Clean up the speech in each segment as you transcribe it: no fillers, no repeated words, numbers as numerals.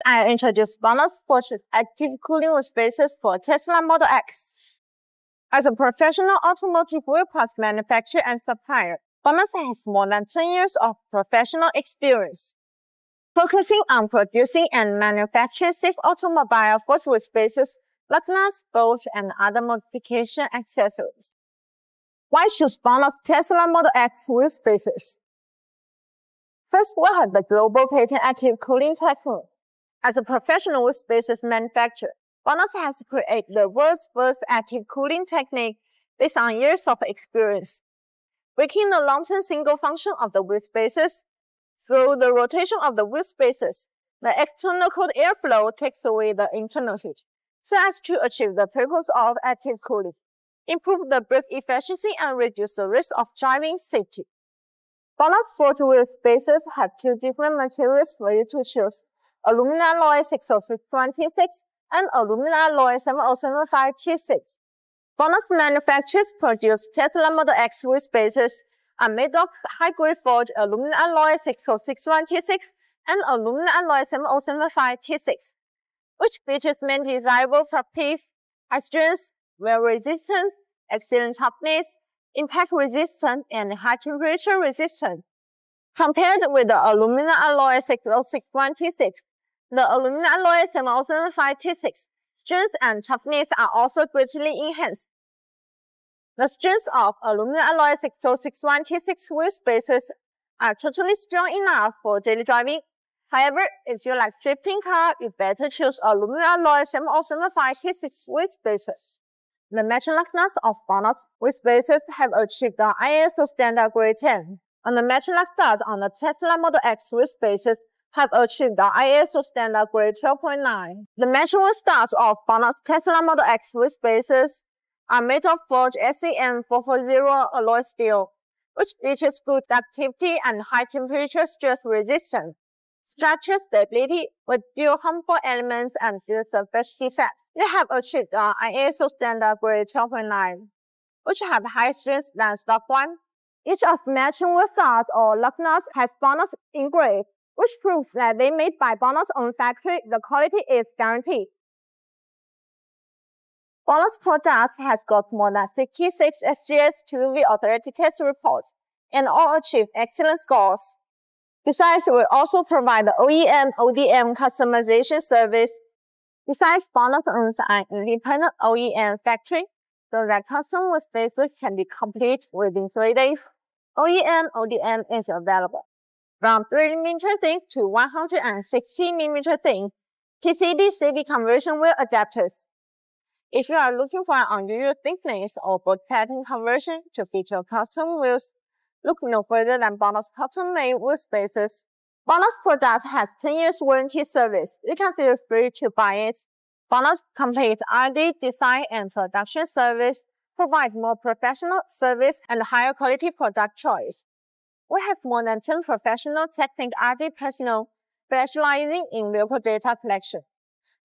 I introduce BONOSS active cooling with spaces for Tesla Model X. As a professional automotive wheel parts manufacturer and supplier, BONOSS has more than 10 years of professional experience, focusing on producing and manufacturing safe automobile forged with spaces, lock nuts, bolts, and other modification accessories. Why choose BONOSS Tesla Model X wheel spaces? First, we have the global patent active cooling technique. As a professional wheel spaces manufacturer, BONOSS has created the world's first active cooling technique based on years of experience, breaking the long-term single function of the wheel spaces. Through the rotation of the wheel spaces, the external cold airflow takes away the internal heat, so as to achieve the purpose of active cooling, improve the brake efficiency, and reduce the risk of driving safety. BONOSS forged wheel spaces have two different materials for you to choose: aluminum alloy 60626 and aluminum alloy 70756. BONOSS manufacturers produce Tesla Model X wheel spaces are made of high-grade forged aluminum alloy 60626 and aluminum alloy 70756, which features many desirable properties: high strength, wear resistant, excellent toughness, impact resistant, and high temperature resistant. Compared with the aluminum alloy 60626, the aluminum alloy 70756 strength and toughness are also greatly enhanced. The strength of aluminum alloy 60626 wheel spaces are totally strong enough for daily driving. However, if you like drifting car, you better choose aluminum alloy 70756 wheel spaces. The matching lock nuts of BONOSS wheel spaces have achieved the ISO standard grade 10, and the matching lock nuts on the Tesla Model X wheel spaces have achieved the ISO standard grade 12.9. The matching wheel studs of BONOSS Tesla Model X wheel spaces are made of forged SCM 440 alloy steel, which features good ductility and high temperature stress resistance, structural stability with few harmful elements, and few surface defects. They have achieved the ISO standard grade 12.9, which have higher strength than stock one. Each of matching wheel studs or lock nuts has BONOSS engraved, which proves that they made by BONOSS own factory. The quality is guaranteed. BONOSS products has got more than 66 SGS 2V authority test reports and all achieved excellent scores. Besides, we also provide the OEM, ODM customization service. Besides, BONOSS owns an independent OEM factory, so that custom wheel spaces can be complete within 3 days. OEM, ODM is available from 3mm thin to 160mm thin TCD-CV conversion wheel adapters. If you are looking for an unusual thickness or bolt pattern conversion to feature custom wheels, look no further than BONOSS custom-made wheel spaces. BONOSS product has 10 years warranty service. You can feel free to buy it. BONOSS complete R&D, design, and production service provide more professional service and higher quality product choice. We have more than 10 professional technical R&D personnel specializing in vehicle data collection,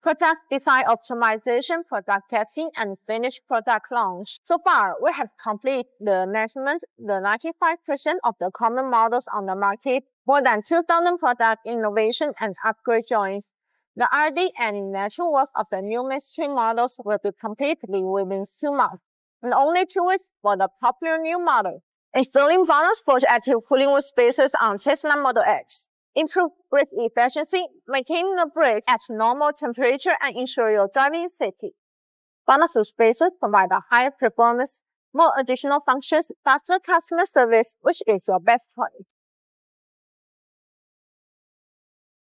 product design optimization, product testing, and finished product launch. So far, we have completed the measurement the 95% of the common models on the market, more than 2,000 product innovation and upgrade joints. The R&D and initial work of the new mainstream models will be completed within 2 months, and only 2 weeks for the popular new model. Installing BONOSS forged active cooling wheel spaces on Tesla Model X. Improve brake efficiency, maintain the brakes at normal temperature, and ensure your driving safety. BONOSS spaces provide a higher performance, more additional functions, faster customer service, which is your best choice.